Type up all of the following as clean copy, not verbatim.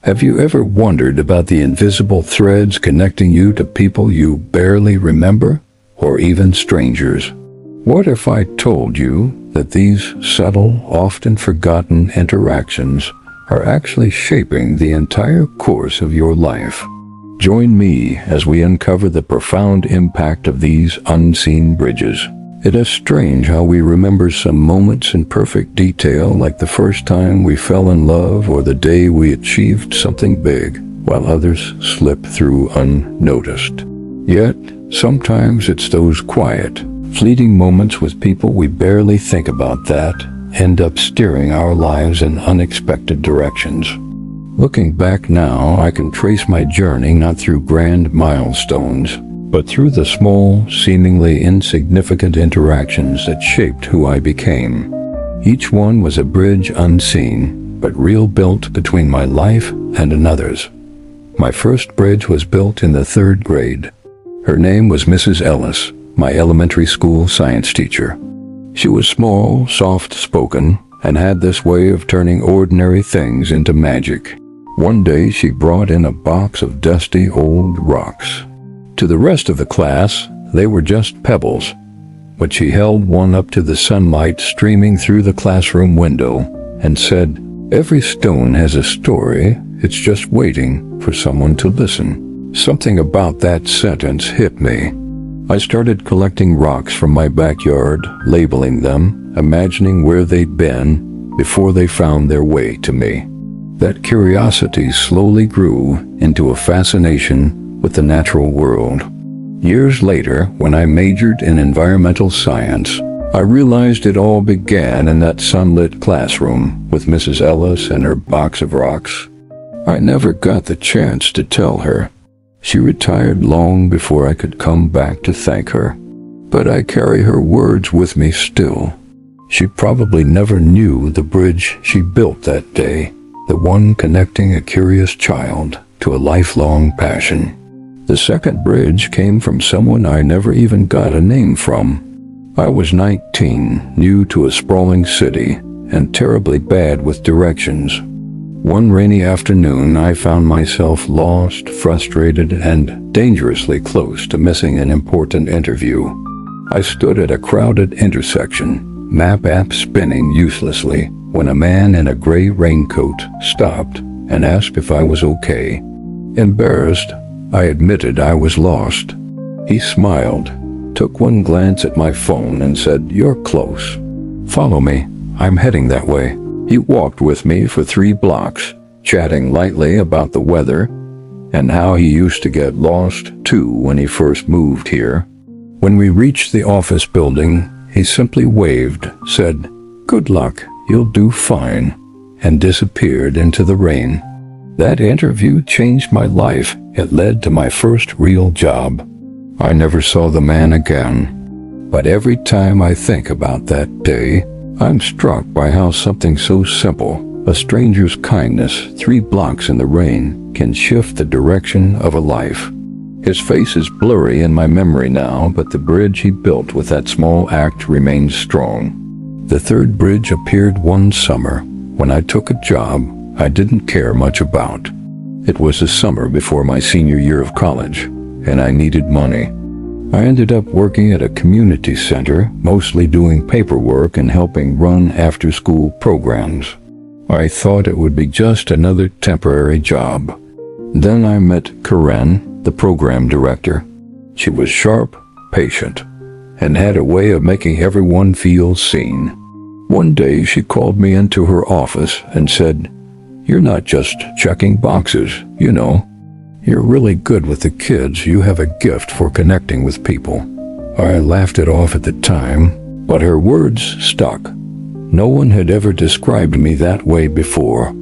Have you ever wondered about the invisible threads connecting you to people you barely remember, or even strangers? What if I told you that these subtle, often forgotten interactions are actually shaping the entire course of your life? Join me as we uncover the profound impact of these unseen bridges. It is strange how we remember some moments in perfect detail, like the first time we fell in love or the day we achieved something big, while others slip through unnoticed. Yet, sometimes it's those quiet, fleeting moments with people we barely think about that end up steering our lives in unexpected directions. Looking back now, I can trace my journey not through grand milestones, but through the small, seemingly insignificant interactions that shaped who I became. Each one was a bridge unseen, but real, built between my life and another's. My first bridge was built in the 3rd grade. Her name was Mrs. Ellis, my elementary school science teacher. She was small, soft-spoken, and had this way of turning ordinary things into magic. One day she brought in a box of dusty old rocks. To the rest of the class, they were just pebbles, but she held one up to the sunlight streaming through the classroom window and said, "Every stone has a story, it's just waiting for someone to listen." Something about that sentence hit me. I started collecting rocks from my backyard, labeling them, imagining where they'd been before they found their way to me. That curiosity slowly grew into a fascination with the natural world. Years later, when I majored in environmental science, I realized it all began in that sunlit classroom with Mrs. Ellis and her box of rocks. I never got the chance to tell her. She retired long before I could come back to thank her. But I carry her words with me still. She probably never knew the bridge she built that day, the one connecting a curious child to a lifelong passion. The second bridge came from someone I never even got a name from. I was 19, new to a sprawling city, and terribly bad with directions. One rainy afternoon, I found myself lost, frustrated, and dangerously close to missing an important interview. I stood at a crowded intersection, map app spinning uselessly, when a man in a gray raincoat stopped and asked if I was okay. Embarrassed, I admitted I was lost. He smiled, took one glance at my phone, and said, "You're close. Follow me. I'm heading that way." He walked with me for 3 blocks, chatting lightly about the weather and how he used to get lost too when he first moved here. When we reached the office building, he simply waved, said, "Good luck, you'll do fine," and disappeared into the rain. That interview changed my life. It led to my first real job. I never saw the man again. But every time I think about that day, I'm struck by how something so simple, a stranger's kindness 3 blocks in the rain, can shift the direction of a life. His face is blurry in my memory now, but the bridge he built with that small act remains strong. The 3rd bridge appeared one summer when I took a job I didn't care much about. It was the summer before my senior year of college, and I needed money. I ended up working at a community center, mostly doing paperwork and helping run after-school programs. I thought it would be just another temporary job. Then I met Karen, the program director. She was sharp, patient, and had a way of making everyone feel seen. One day she called me into her office and said, "You're not just checking boxes, you know. You're really good with the kids. You have a gift for connecting with people." I laughed it off at the time, but her words stuck. No one had ever described me that way before.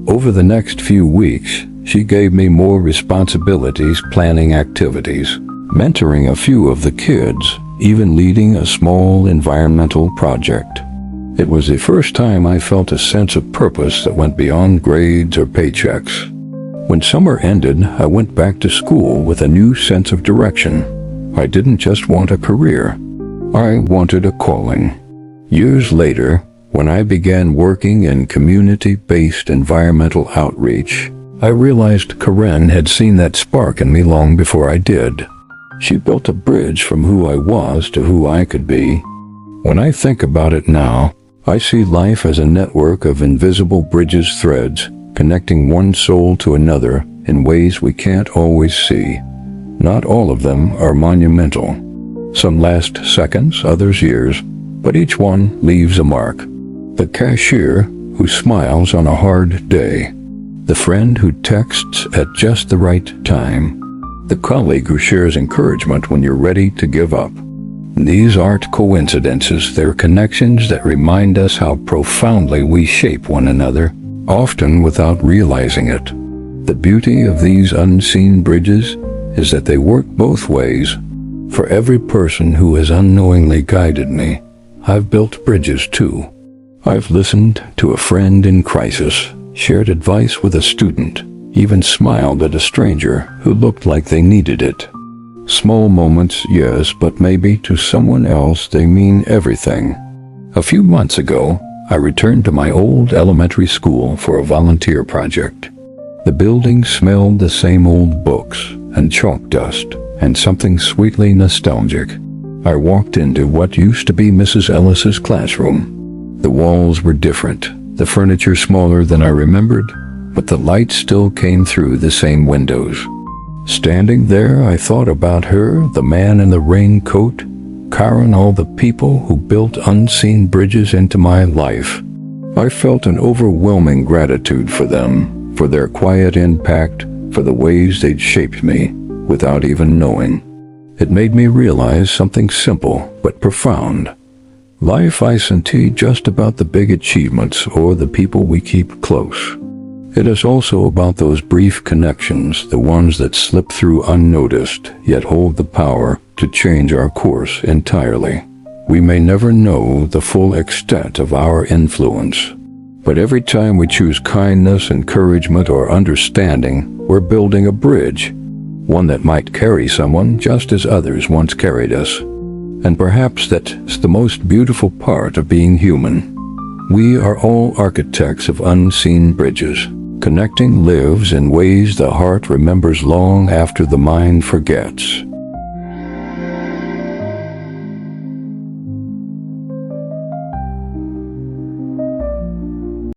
Over the next few weeks, she gave me more responsibilities, planning activities, mentoring a few of the kids, even leading a small environmental project. It was the first time I felt a sense of purpose that went beyond grades or paychecks. When summer ended, I went back to school with a new sense of direction. I didn't just want a career. I wanted a calling. Years later, when I began working in community-based environmental outreach, I realized Karen had seen that spark in me long before I did. She built a bridge from who I was to who I could be. When I think about it now, I see life as a network of invisible bridges, threads, connecting one soul to another in ways we can't always see. Not all of them are monumental. Some last seconds, others years, but each one leaves a mark. The cashier who smiles on a hard day. The friend who texts at just the right time. The colleague who shares encouragement when you're ready to give up. These aren't coincidences, they're connections that remind us how profoundly we shape one another, often without realizing it. The beauty of these unseen bridges is that they work both ways. For every person who has unknowingly guided me, I've built bridges too. I've listened to a friend in crisis, shared advice with a student, even smiled at a stranger who looked like they needed it. Small moments, yes, but maybe to someone else they mean everything. A few months ago, I returned to my old elementary school for a volunteer project. The building smelled the same old books and chalk dust and something sweetly nostalgic. I walked into what used to be Mrs. Ellis's classroom. The walls were different, the furniture smaller than I remembered, but the light still came through the same windows. Standing there, I thought about her, the man in the raincoat, Karen, all the people who built unseen bridges into my life. I felt an overwhelming gratitude for them, for their quiet impact, for the ways they'd shaped me without even knowing. It made me realize something simple but profound. Life isn't just about the big achievements or the people we keep close. It is also about those brief connections, the ones that slip through unnoticed, yet hold the power to change our course entirely. We may never know the full extent of our influence, but every time we choose kindness, encouragement, or understanding, we're building a bridge, one that might carry someone just as others once carried us. And perhaps that's the most beautiful part of being human. We are all architects of unseen bridges. Connecting lives in ways the heart remembers long after the mind forgets.